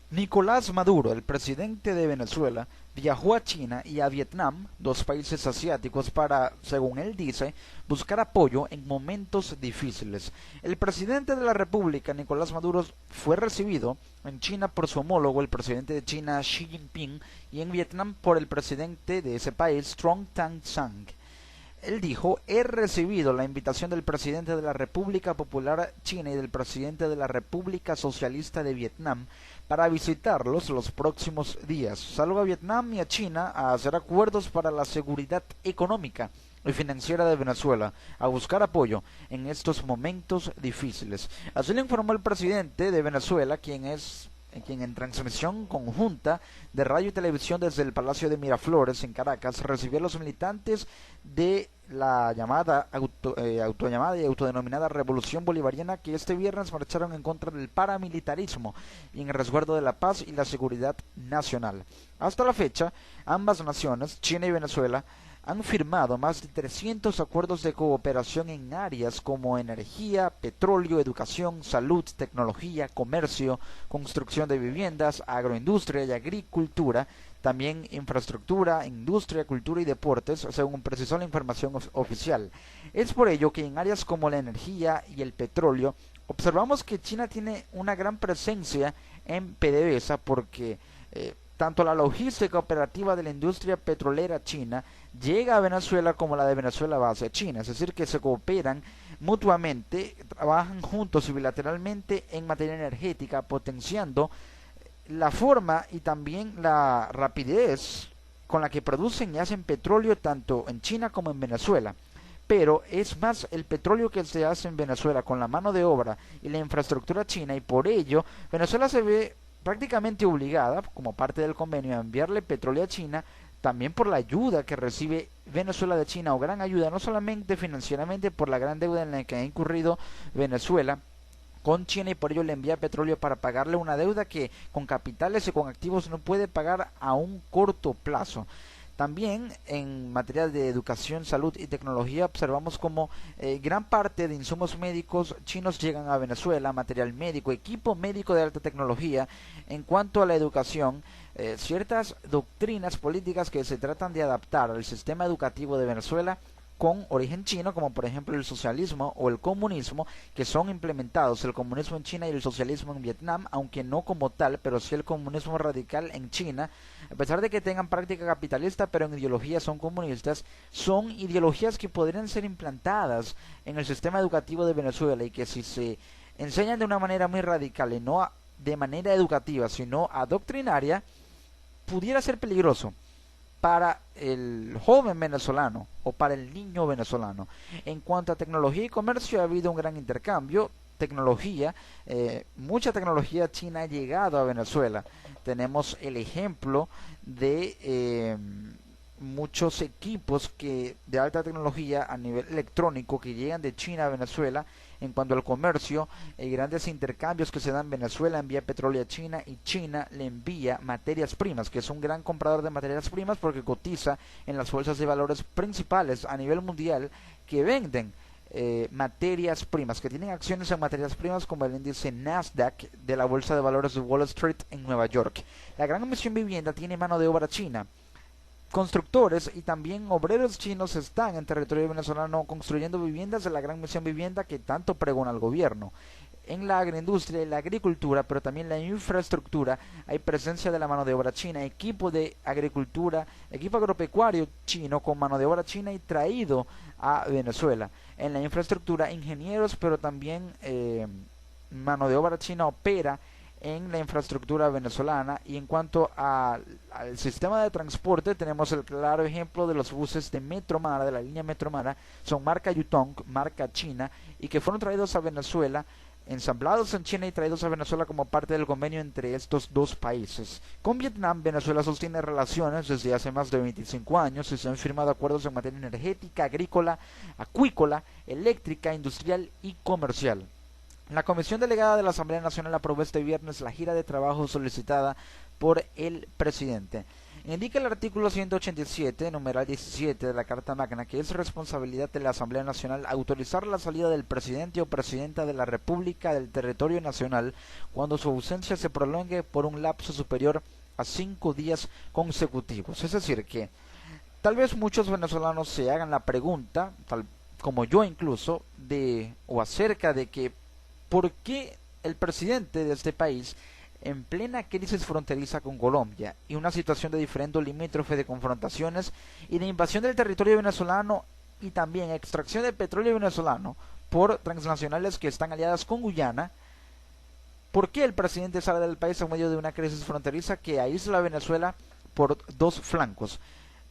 Nicolás Maduro, el presidente de Venezuela, viajó a China y a Vietnam, dos países asiáticos, para, según él dice, buscar apoyo en momentos difíciles. El presidente de la República, Nicolás Maduro, fue recibido en China por su homólogo, el presidente de China, Xi Jinping, y en Vietnam por el presidente de ese país, Trong Tan Sang. Él dijo: he recibido la invitación del presidente de la República Popular China y del presidente de la República Socialista de Vietnam para visitarlos los próximos días. Salgo a Vietnam y a China a hacer acuerdos para la seguridad económica y financiera de Venezuela, a buscar apoyo en estos momentos difíciles. Así lo informó el presidente de Venezuela, quien en transmisión conjunta de radio y televisión desde el Palacio de Miraflores en Caracas recibió a los militantes de la autollamada y autodenominada Revolución Bolivariana, que este viernes marcharon en contra del paramilitarismo y en resguardo de la paz y la seguridad nacional. Hasta la fecha, ambas naciones, China y Venezuela, han firmado más de 300 acuerdos de cooperación en áreas como energía, petróleo, educación, salud, tecnología, comercio, construcción de viviendas, agroindustria y agricultura, también infraestructura, industria, cultura y deportes, según precisó la información oficial. Es por ello que en áreas como la energía y el petróleo observamos que China tiene una gran presencia en PDVSA, porque tanto la logística operativa de la industria petrolera china llega a Venezuela como la de Venezuela va hacia China, es decir, que se cooperan mutuamente, trabajan juntos y bilateralmente en materia energética, potenciando la forma y también la rapidez con la que producen y hacen petróleo tanto en China como en Venezuela. Pero es más el petróleo que se hace en Venezuela con la mano de obra y la infraestructura china, y por ello Venezuela se ve prácticamente obligada, como parte del convenio, a enviarle petróleo a China, también por la ayuda que recibe Venezuela de China, o gran ayuda, no solamente financieramente por la gran deuda en la que ha incurrido Venezuela con China, y por ello le envía petróleo para pagarle una deuda que con capitales y con activos no puede pagar a un corto plazo. También en materia de educación, salud y tecnología observamos como gran parte de insumos médicos chinos llegan a Venezuela, material médico, equipo médico de alta tecnología. En cuanto a la educación, ciertas doctrinas políticas que se tratan de adaptar al sistema educativo de Venezuela con origen chino, como por ejemplo el socialismo o el comunismo, que son implementados, el comunismo en China y el socialismo en Vietnam, aunque no como tal, pero sí el comunismo radical en China, a pesar de que tengan práctica capitalista, pero en ideología son comunistas. Son ideologías que podrían ser implantadas en el sistema educativo de Venezuela, y que si se enseñan de una manera muy radical y no de manera educativa, sino adoctrinaria, pudiera ser peligroso para el joven venezolano o para el niño venezolano. En cuanto a tecnología y comercio, ha habido un gran intercambio. Tecnología, mucha tecnología china ha llegado a Venezuela. Tenemos el ejemplo de muchos equipos de alta tecnología a nivel electrónico que llegan de China a Venezuela. En cuanto al comercio, grandes intercambios que se dan: Venezuela envía petróleo a China y China le envía materias primas, que es un gran comprador de materias primas porque cotiza en las bolsas de valores principales a nivel mundial que venden materias primas, que tienen acciones en materias primas, como el índice Nasdaq de la bolsa de valores de Wall Street en Nueva York. La Gran Misión Vivienda tiene mano de obra china. Constructores y también obreros chinos están en territorio venezolano construyendo viviendas de la Gran Misión Vivienda que tanto pregona el gobierno. En la agroindustria y la agricultura, pero también la infraestructura, hay presencia de la mano de obra china, equipo de agricultura, equipo agropecuario chino con mano de obra china y traído a Venezuela. En la infraestructura, ingenieros, pero también mano de obra china opera en la infraestructura venezolana. Y en cuanto al sistema de transporte, tenemos el claro ejemplo de los buses de Metromara, de la línea Metromara, son marca Yutong, marca china, y que fueron traídos a Venezuela, ensamblados en China y traídos a Venezuela como parte del convenio entre estos dos países. Con Vietnam, Venezuela sostiene relaciones desde hace más de 25 años y se han firmado acuerdos en materia energética, agrícola, acuícola, eléctrica, industrial y comercial. La Comisión Delegada de la Asamblea Nacional aprobó este viernes la gira de trabajo solicitada por el presidente. Indica el artículo 187, numeral 17 de la Carta Magna, que es responsabilidad de la Asamblea Nacional autorizar la salida del presidente o presidenta de la República del territorio nacional cuando su ausencia se prolongue por un lapso superior a 5 días consecutivos. Es decir, que tal vez muchos venezolanos se hagan la pregunta, tal como yo incluso, de o acerca de que ¿por qué el presidente de este país, en plena crisis fronteriza con Colombia y una situación de diferendo limítrofe de confrontaciones y de invasión del territorio venezolano y también extracción de petróleo venezolano por transnacionales que están aliadas con Guyana, ¿por qué el presidente sale del país en medio de una crisis fronteriza que aísla a Venezuela por dos flancos?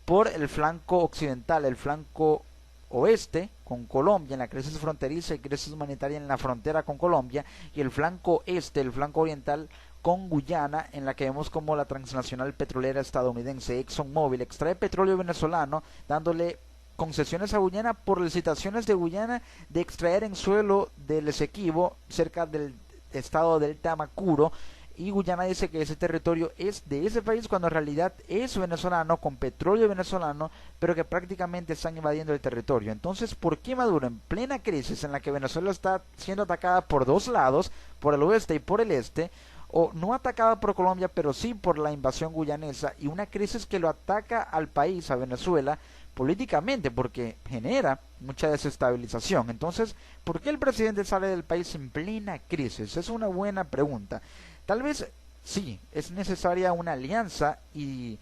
Por el flanco occidental, el flanco oeste con Colombia en la crisis fronteriza y crisis humanitaria en la frontera con Colombia, y el flanco este, el flanco oriental con Guyana, en la que vemos como la transnacional petrolera estadounidense ExxonMobil extrae petróleo venezolano, dándole concesiones a Guyana por licitaciones de Guyana de extraer en suelo del Esequibo, cerca del estado del Tamacuro, y Guyana dice que ese territorio es de ese país cuando en realidad es venezolano, con petróleo venezolano, pero que prácticamente están invadiendo el territorio. Entonces, ¿por qué Maduro, en plena crisis en la que Venezuela está siendo atacada por dos lados, por el oeste y por el este, o no atacada por Colombia, pero sí por la invasión guyanesa, y una crisis que lo ataca al país, a Venezuela, políticamente, porque genera mucha desestabilización? Entonces, ¿por qué el presidente sale del país en plena crisis? Es una buena pregunta. Tal vez sí, es necesaria una alianza y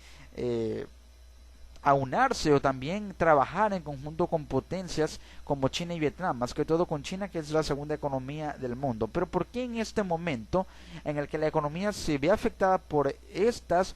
aunarse o también trabajar en conjunto con potencias como China y Vietnam, más que todo con China, que es la segunda economía del mundo. Pero ¿por qué en este momento en el que la economía se ve afectada por estas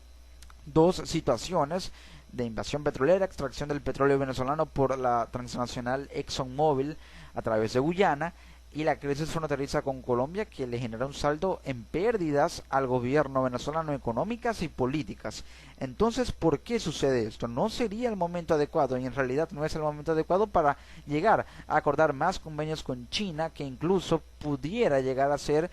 dos situaciones de invasión petrolera, extracción del petróleo venezolano por la transnacional ExxonMobil a través de Guyana, y la crisis fronteriza con Colombia, que le genera un saldo en pérdidas al gobierno venezolano, económicas y políticas? Entonces, ¿por qué sucede esto? No sería el momento adecuado, y en realidad no es el momento adecuado para llegar a acordar más convenios con China, que incluso pudiera llegar a ser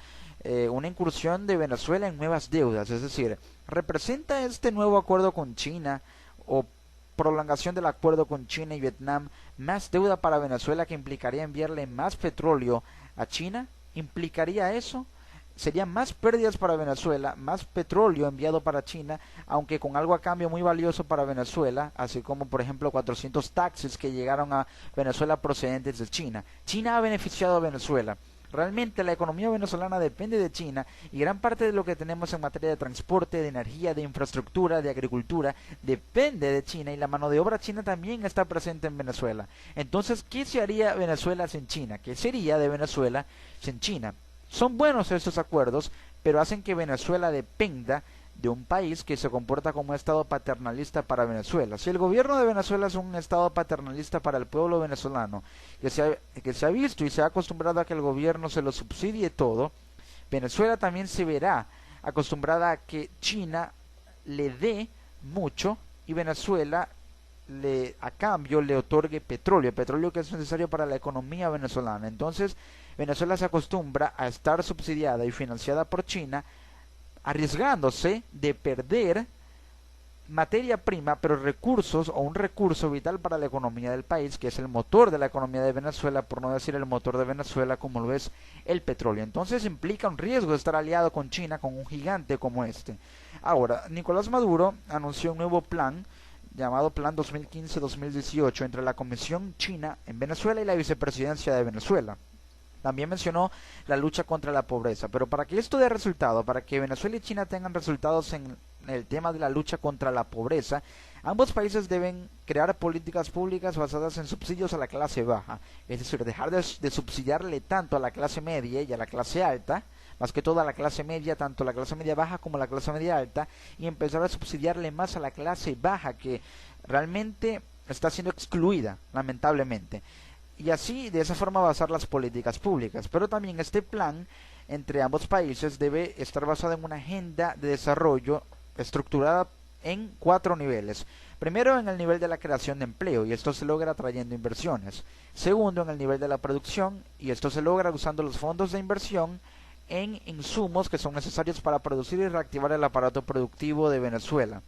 una incursión de Venezuela en nuevas deudas? Es decir, ¿representa este nuevo acuerdo con China o prolongación del acuerdo con China y Vietnam más deuda para Venezuela, que implicaría enviarle más petróleo a China? ¿Implicaría eso? Serían más pérdidas para Venezuela, más petróleo enviado para China, aunque con algo a cambio muy valioso para Venezuela, así como por ejemplo 400 taxis que llegaron a Venezuela procedentes de China. China ha beneficiado a Venezuela. Realmente la economía venezolana depende de China, y gran parte de lo que tenemos en materia de transporte, de energía, de infraestructura, de agricultura, depende de China, y la mano de obra china también está presente en Venezuela. Entonces, ¿qué se haría Venezuela sin China? ¿Qué sería de Venezuela sin China? Son buenos estos acuerdos, pero hacen que Venezuela dependa de un país que se comporta como un estado paternalista para Venezuela. Si el gobierno de Venezuela es un estado paternalista para el pueblo venezolano, que se ha visto y se ha acostumbrado a que el gobierno se lo subsidie todo, Venezuela también se verá acostumbrada a que China le dé mucho y Venezuela a cambio le otorgue petróleo que es necesario para la economía venezolana. Entonces Venezuela se acostumbra a estar subsidiada y financiada por China, arriesgándose de perder materia prima, pero recursos, o un recurso vital para la economía del país, que es el motor de la economía de Venezuela, por no decir el motor de Venezuela, como lo es el petróleo. Entonces implica un riesgo de estar aliado con China, con un gigante como este. Ahora, Nicolás Maduro anunció un nuevo plan llamado Plan 2015-2018 entre la Comisión China en Venezuela y la Vicepresidencia de Venezuela. También mencionó la lucha contra la pobreza, pero para que esto dé resultado, para que Venezuela y China tengan resultados en el tema de la lucha contra la pobreza, ambos países deben crear políticas públicas basadas en subsidios a la clase baja, es decir, dejar de subsidiarle tanto a la clase media y a la clase alta, más que todo a la clase media, tanto la clase media baja como la clase media alta, y empezar a subsidiarle más a la clase baja, que realmente está siendo excluida, lamentablemente. Y así, de esa forma, basar las políticas públicas. Pero también este plan entre ambos países debe estar basado en una agenda de desarrollo estructurada en 4 niveles. Primero, en el nivel de la creación de empleo, y esto se logra atrayendo inversiones. Segundo, en el nivel de la producción, y esto se logra usando los fondos de inversión en insumos que son necesarios para producir y reactivar el aparato productivo de Venezuela.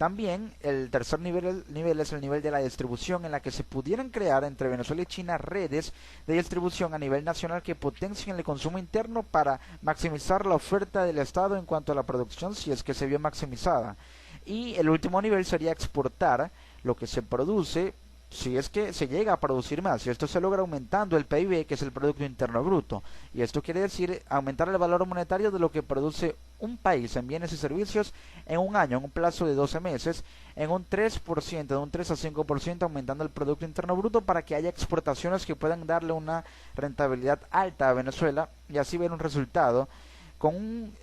También el tercer nivel es el nivel de la distribución, en la que se pudieran crear entre Venezuela y China redes de distribución a nivel nacional que potencien el consumo interno para maximizar la oferta del Estado en cuanto a la producción, si es que se vio maximizada. Y el último nivel sería exportar lo que se produce, si es que se llega a producir más, y esto se logra aumentando el PIB, que es el Producto Interno Bruto, y esto quiere decir aumentar el valor monetario de lo que produce un país en bienes y servicios en un año, en un plazo de 12 meses, en un 3%, de un 3 a 5%, aumentando el Producto Interno Bruto para que haya exportaciones que puedan darle una rentabilidad alta a Venezuela y así ver un resultado con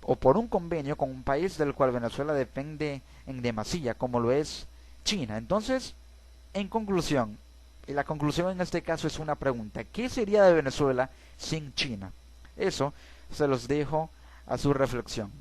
o por un convenio con un país del cual Venezuela depende en demasía, como lo es China. Entonces, en conclusión, y la conclusión en este caso es una pregunta: ¿qué sería de Venezuela sin China? Eso se los dejo a su reflexión.